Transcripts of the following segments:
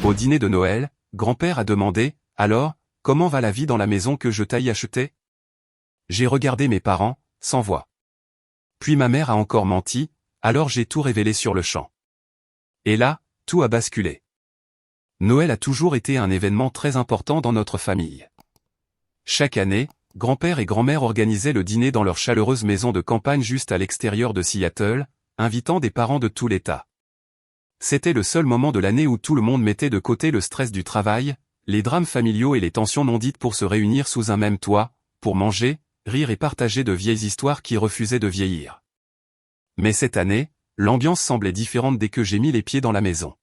Au dîner de Noël, grand-père a demandé « Alors, comment va la vie dans la maison que je t'ai achetée ?» J'ai regardé mes parents, sans voix. Puis ma mère a encore menti, alors j'ai tout révélé sur le champ. Et là, tout a basculé. Noël a toujours été un événement très important dans notre famille. Chaque année, grand-père et grand-mère organisaient le dîner dans leur chaleureuse maison de campagne juste à l'extérieur de Seattle, invitant des parents de tout l'État. C'était le seul moment de l'année où tout le monde mettait de côté le stress du travail, les drames familiaux et les tensions non dites pour se réunir sous un même toit, pour manger, rire et partager de vieilles histoires qui refusaient de vieillir. Mais cette année, l'ambiance semblait différente dès que j'ai mis les pieds dans la maison.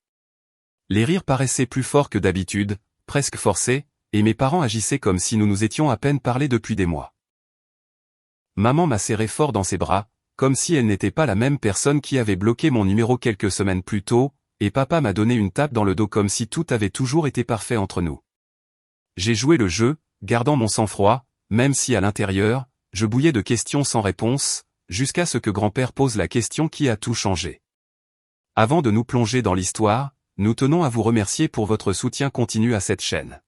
Les rires paraissaient plus forts que d'habitude, presque forcés, et mes parents agissaient comme si nous nous étions à peine parlé depuis des mois. Maman m'a serré fort dans ses bras, comme si elle n'était pas la même personne qui avait bloqué mon numéro quelques semaines plus tôt, et papa m'a donné une tape dans le dos comme si tout avait toujours été parfait entre nous. J'ai joué le jeu, gardant mon sang-froid, même si à l'intérieur, je bouillais de questions sans réponse, jusqu'à ce que grand-père pose la question qui a tout changé. Avant de nous plonger dans l'histoire, nous tenons à vous remercier pour votre soutien continu à cette chaîne.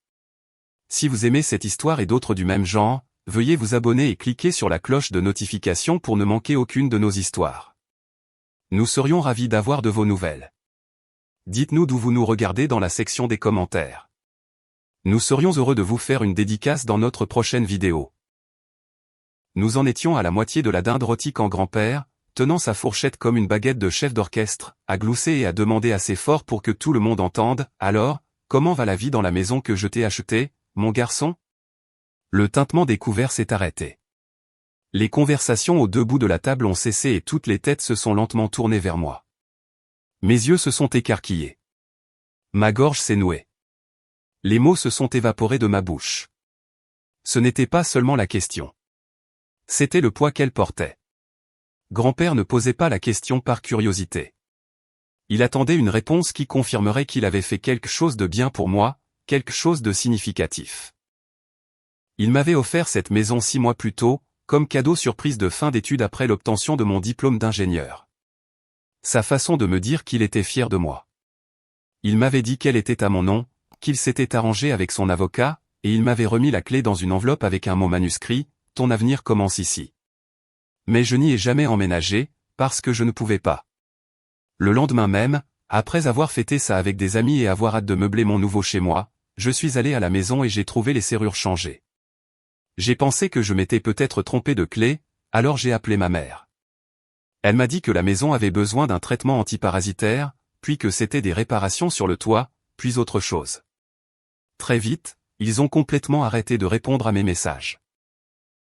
Si vous aimez cette histoire et d'autres du même genre, veuillez vous abonner et cliquer sur la cloche de notification pour ne manquer aucune de nos histoires. Nous serions ravis d'avoir de vos nouvelles. Dites-nous d'où vous nous regardez dans la section des commentaires. Nous serions heureux de vous faire une dédicace dans notre prochaine vidéo. Nous en étions à la moitié de la dinde rôtie quand grand-père, tenant sa fourchette comme une baguette de chef d'orchestre, a gloussé et a demandé assez fort pour que tout le monde entende « Alors, comment va la vie dans la maison que je t'ai achetée, mon garçon ?» Le tintement des couverts s'est arrêté. Les conversations aux deux bouts de la table ont cessé et toutes les têtes se sont lentement tournées vers moi. Mes yeux se sont écarquillés. Ma gorge s'est nouée. Les mots se sont évaporés de ma bouche. Ce n'était pas seulement la question. C'était le poids qu'elle portait. Grand-père ne posait pas la question par curiosité. Il attendait une réponse qui confirmerait qu'il avait fait quelque chose de bien pour moi, quelque chose de significatif. Il m'avait offert cette maison 6 mois plus tôt, comme cadeau surprise de fin d'études après l'obtention de mon diplôme d'ingénieur. Sa façon de me dire qu'il était fier de moi. Il m'avait dit qu'elle était à mon nom, qu'il s'était arrangé avec son avocat, et il m'avait remis la clé dans une enveloppe avec un mot manuscrit, « Ton avenir commence ici ». Mais je n'y ai jamais emménagé, parce que je ne pouvais pas. Le lendemain même, après avoir fêté ça avec des amis et avoir hâte de meubler mon nouveau chez moi, je suis allé à la maison et j'ai trouvé les serrures changées. J'ai pensé que je m'étais peut-être trompé de clé, alors j'ai appelé ma mère. Elle m'a dit que la maison avait besoin d'un traitement antiparasitaire, puis que c'était des réparations sur le toit, puis autre chose. Très vite, ils ont complètement arrêté de répondre à mes messages.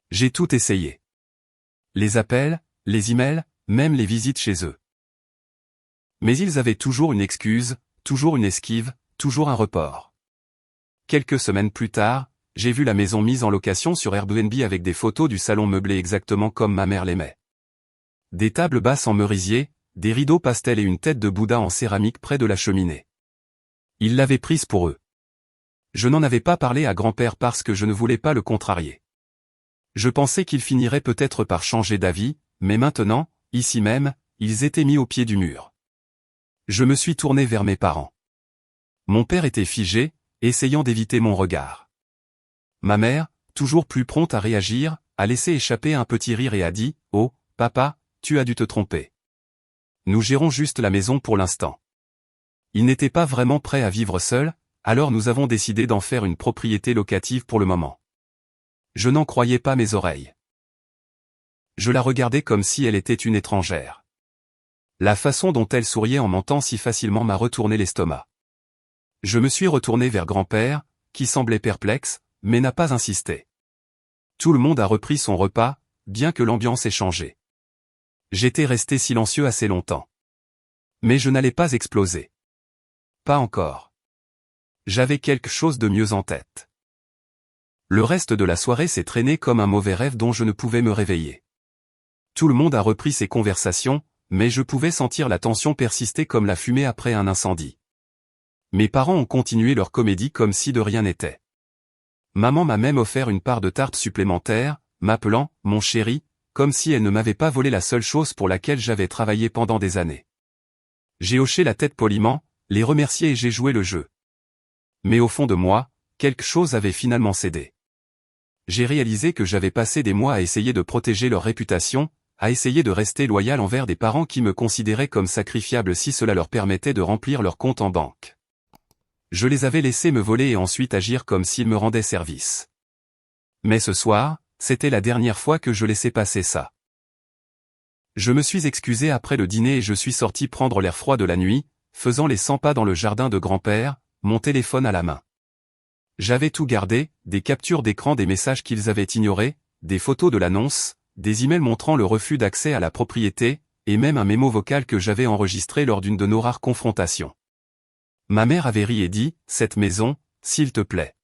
J'ai tout essayé. Les appels, les emails, même les visites chez eux. Mais ils avaient toujours une excuse, toujours une esquive, toujours un report. Quelques semaines plus tard, j'ai vu la maison mise en location sur Airbnb avec des photos du salon meublé exactement comme ma mère l'aimait. Des tables basses en merisier, des rideaux pastel et une tête de Bouddha en céramique près de la cheminée. Ils l'avaient prise pour eux. Je n'en avais pas parlé à grand-père parce que je ne voulais pas le contrarier. Je pensais qu'ils finiraient peut-être par changer d'avis, mais maintenant, ici même, ils étaient mis au pied du mur. Je me suis tourné vers mes parents. Mon père était figé, essayant d'éviter mon regard. Ma mère, toujours plus prompte à réagir, a laissé échapper un petit rire et a dit « Oh, papa, tu as dû te tromper. Nous gérons juste la maison pour l'instant. » Il n'était pas vraiment prêt à vivre seul, alors nous avons décidé d'en faire une propriété locative pour le moment. Je n'en croyais pas mes oreilles. Je la regardais comme si elle était une étrangère. La façon dont elle souriait en mentant si facilement m'a retourné l'estomac. Je me suis retourné vers grand-père, qui semblait perplexe, mais n'a pas insisté. Tout le monde a repris son repas, bien que l'ambiance ait changé. J'étais resté silencieux assez longtemps. Mais je n'allais pas exploser. Pas encore. J'avais quelque chose de mieux en tête. Le reste de la soirée s'est traîné comme un mauvais rêve dont je ne pouvais me réveiller. Tout le monde a repris ses conversations, mais je pouvais sentir la tension persister comme la fumée après un incendie. Mes parents ont continué leur comédie comme si de rien n'était. Maman m'a même offert une part de tarte supplémentaire, m'appelant « mon chéri », comme si elle ne m'avait pas volé la seule chose pour laquelle j'avais travaillé pendant des années. J'ai hoché la tête poliment, les remercié et j'ai joué le jeu. Mais au fond de moi, quelque chose avait finalement cédé. J'ai réalisé que j'avais passé des mois à essayer de protéger leur réputation, à essayer de rester loyal envers des parents qui me considéraient comme sacrifiable si cela leur permettait de remplir leur compte en banque. Je les avais laissés me voler et ensuite agir comme s'ils me rendaient service. Mais ce soir, c'était la dernière fois que je laissais passer ça. Je me suis excusé après le dîner et je suis sorti prendre l'air froid de la nuit, faisant les 100 pas dans le jardin de grand-père, mon téléphone à la main. J'avais tout gardé, des captures d'écran des messages qu'ils avaient ignorés, des photos de l'annonce, des emails montrant le refus d'accès à la propriété, et même un mémo vocal que j'avais enregistré lors d'une de nos rares confrontations. Ma mère avait ri et dit, « Cette maison, s'il te plaît.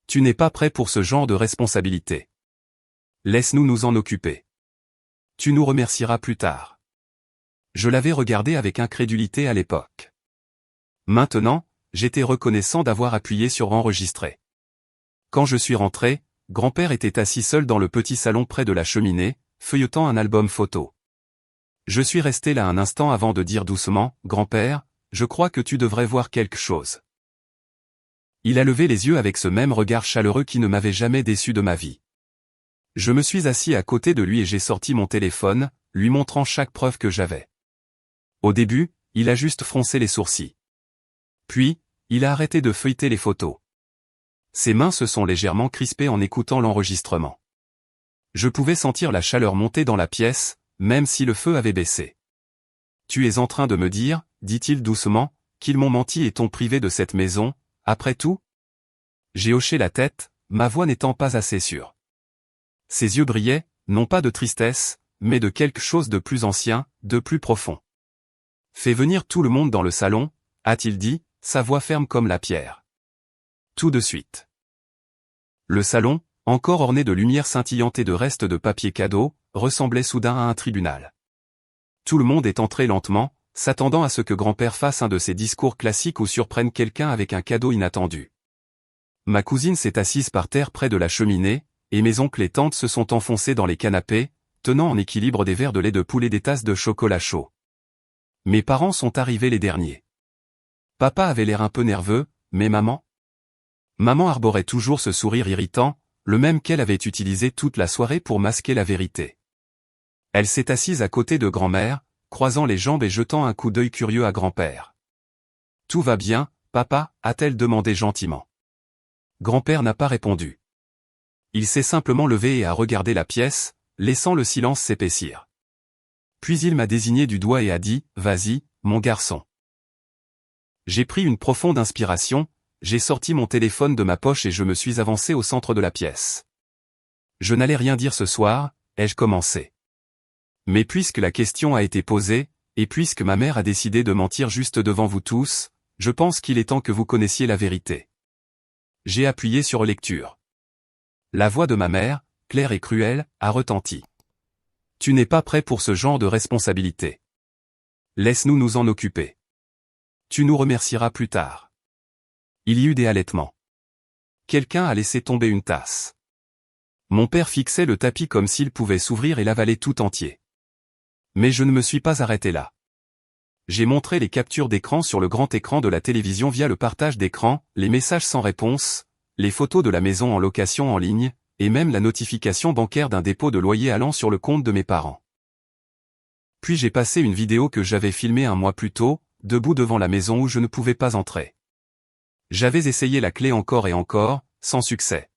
Tu n'es pas prêt pour ce genre de responsabilité. Laisse-nous nous en occuper. Tu nous remercieras plus tard. » Je l'avais regardé avec incrédulité à l'époque. Maintenant, j'étais reconnaissant d'avoir appuyé sur enregistrer. Quand je suis rentré, grand-père était assis seul dans le petit salon près de la cheminée, feuilletant un album photo. Je suis resté là un instant avant de dire doucement, « Grand-père, je crois que tu devrais voir quelque chose. » Il a levé les yeux avec ce même regard chaleureux qui ne m'avait jamais déçu de ma vie. Je me suis assis à côté de lui et j'ai sorti mon téléphone, lui montrant chaque preuve que j'avais. Au début, il a juste froncé les sourcils. Puis, il a arrêté de feuilleter les photos. Ses mains se sont légèrement crispées en écoutant l'enregistrement. Je pouvais sentir la chaleur monter dans la pièce, même si le feu avait baissé. « Tu es en train de me dire, dit-il doucement, qu'ils m'ont menti et t'ont privé de cette maison, après tout ?» J'ai hoché la tête, ma voix n'étant pas assez sûre. Ses yeux brillaient, non pas de tristesse, mais de quelque chose de plus ancien, de plus profond. « Fais venir tout le monde dans le salon, » a-t-il dit, sa voix ferme comme la pierre. Tout de suite. Le salon, encore orné de lumière scintillante et de restes de papier cadeau, ressemblait soudain à un tribunal. Tout le monde est entré lentement, s'attendant à ce que grand-père fasse un de ces discours classiques ou surprenne quelqu'un avec un cadeau inattendu. Ma cousine s'est assise par terre près de la cheminée, et mes oncles et tantes se sont enfoncés dans les canapés, tenant en équilibre des verres de lait de poule et des tasses de chocolat chaud. Mes parents sont arrivés les derniers. Papa avait l'air un peu nerveux, mais maman? Maman arborait toujours ce sourire irritant, le même qu'elle avait utilisé toute la soirée pour masquer la vérité. Elle s'est assise à côté de grand-mère, croisant les jambes et jetant un coup d'œil curieux à grand-père. « Tout va bien, papa ?» a-t-elle demandé gentiment. Grand-père n'a pas répondu. Il s'est simplement levé et a regardé la pièce, laissant le silence s'épaissir. Puis il m'a désigné du doigt et a dit, « Vas-y, mon garçon. » J'ai pris une profonde inspiration, j'ai sorti mon téléphone de ma poche et je me suis avancé au centre de la pièce. Je n'allais rien dire ce soir, ai-je commencé. Mais puisque la question a été posée, et puisque ma mère a décidé de mentir juste devant vous tous, je pense qu'il est temps que vous connaissiez la vérité. J'ai appuyé sur lecture. La voix de ma mère, claire et cruelle, a retenti. Tu n'es pas prêt pour ce genre de responsabilité. Laisse-nous nous en occuper. Tu nous remercieras plus tard. Il y eut des halètements. Quelqu'un a laissé tomber une tasse. Mon père fixait le tapis comme s'il pouvait s'ouvrir et l'avaler tout entier. Mais je ne me suis pas arrêté là. J'ai montré les captures d'écran sur le grand écran de la télévision via le partage d'écran, les messages sans réponse, les photos de la maison en location en ligne, et même la notification bancaire d'un dépôt de loyer allant sur le compte de mes parents. Puis j'ai passé une vidéo que j'avais filmée un mois plus tôt, debout devant la maison où je ne pouvais pas entrer. J'avais essayé la clé encore et encore, sans succès.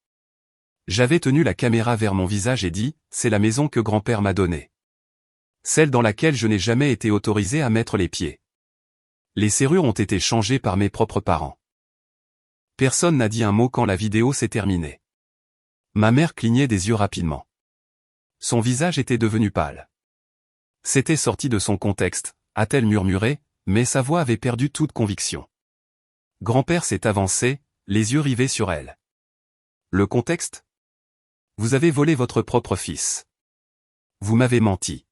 J'avais tenu la caméra vers mon visage et dit, c'est la maison que grand-père m'a donnée. Celle dans laquelle je n'ai jamais été autorisé à mettre les pieds. Les serrures ont été changées par mes propres parents. Personne n'a dit un mot quand la vidéo s'est terminée. Ma mère clignait des yeux rapidement. Son visage était devenu pâle. C'était sorti de son contexte, a-t-elle murmuré, mais sa voix avait perdu toute conviction. Grand-père s'est avancé, les yeux rivés sur elle. Le contexte? Vous avez volé votre propre fils. Vous m'avez menti.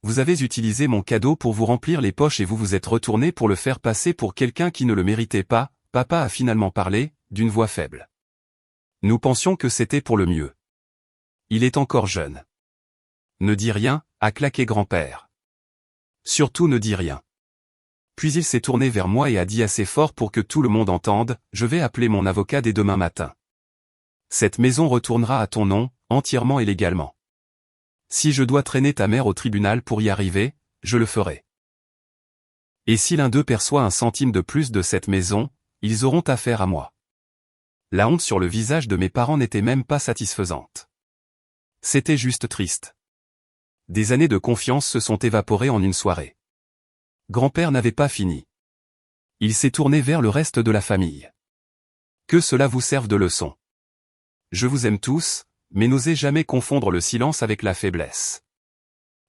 Vous avez utilisé mon cadeau pour vous remplir les poches et vous vous êtes retourné pour le faire passer pour quelqu'un qui ne le méritait pas, papa a finalement parlé, d'une voix faible. Nous pensions que c'était pour le mieux. Il est encore jeune. Ne dis rien, a claqué grand-père. Surtout ne dis rien. Puis il s'est tourné vers moi et a dit assez fort pour que tout le monde entende, « Je vais appeler mon avocat dès demain matin. Cette maison retournera à ton nom, entièrement et légalement. Si je dois traîner ta mère au tribunal pour y arriver, je le ferai. Et si l'un d'eux perçoit un centime de plus de cette maison, ils auront affaire à moi. » La honte sur le visage de mes parents n'était même pas satisfaisante. C'était juste triste. Des années de confiance se sont évaporées en une soirée. Grand-père n'avait pas fini. Il s'est tourné vers le reste de la famille. Que cela vous serve de leçon. Je vous aime tous, mais n'osez jamais confondre le silence avec la faiblesse.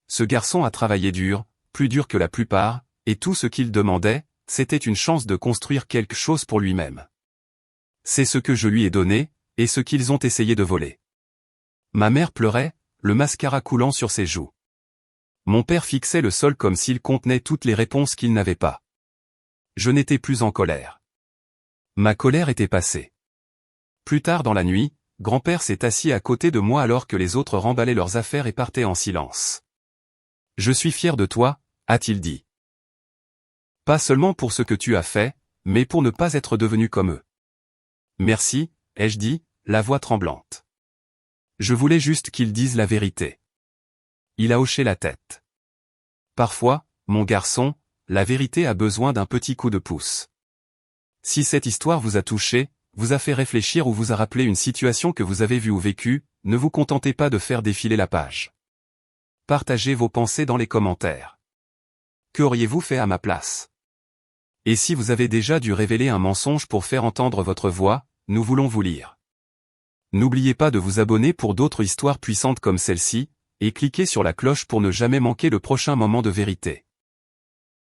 Ce garçon a travaillé dur, plus dur que la plupart, et tout ce qu'il demandait, c'était une chance de construire quelque chose pour lui-même. C'est ce que je lui ai donné, et ce qu'ils ont essayé de voler. Ma mère pleurait, le mascara coulant sur ses joues. Mon père fixait le sol comme s'il contenait toutes les réponses qu'il n'avait pas. Je n'étais plus en colère. Ma colère était passée. Plus tard dans la nuit, grand-père s'est assis à côté de moi alors que les autres remballaient leurs affaires et partaient en silence. « Je suis fier de toi », a-t-il dit. Pas seulement pour ce que tu as fait, mais pour ne pas être devenu comme eux. Merci, ai-je dit, la voix tremblante. Je voulais juste qu'ils disent la vérité. Il a hoché la tête. Parfois, mon garçon, la vérité a besoin d'un petit coup de pouce. Si cette histoire vous a touché, vous a fait réfléchir ou vous a rappelé une situation que vous avez vue ou vécue, ne vous contentez pas de faire défiler la page. Partagez vos pensées dans les commentaires. Qu'auriez-vous fait à ma place? Et si vous avez déjà dû révéler un mensonge pour faire entendre votre voix, nous voulons vous lire. N'oubliez pas de vous abonner pour d'autres histoires puissantes comme celle-ci, et cliquez sur la cloche pour ne jamais manquer le prochain moment de vérité.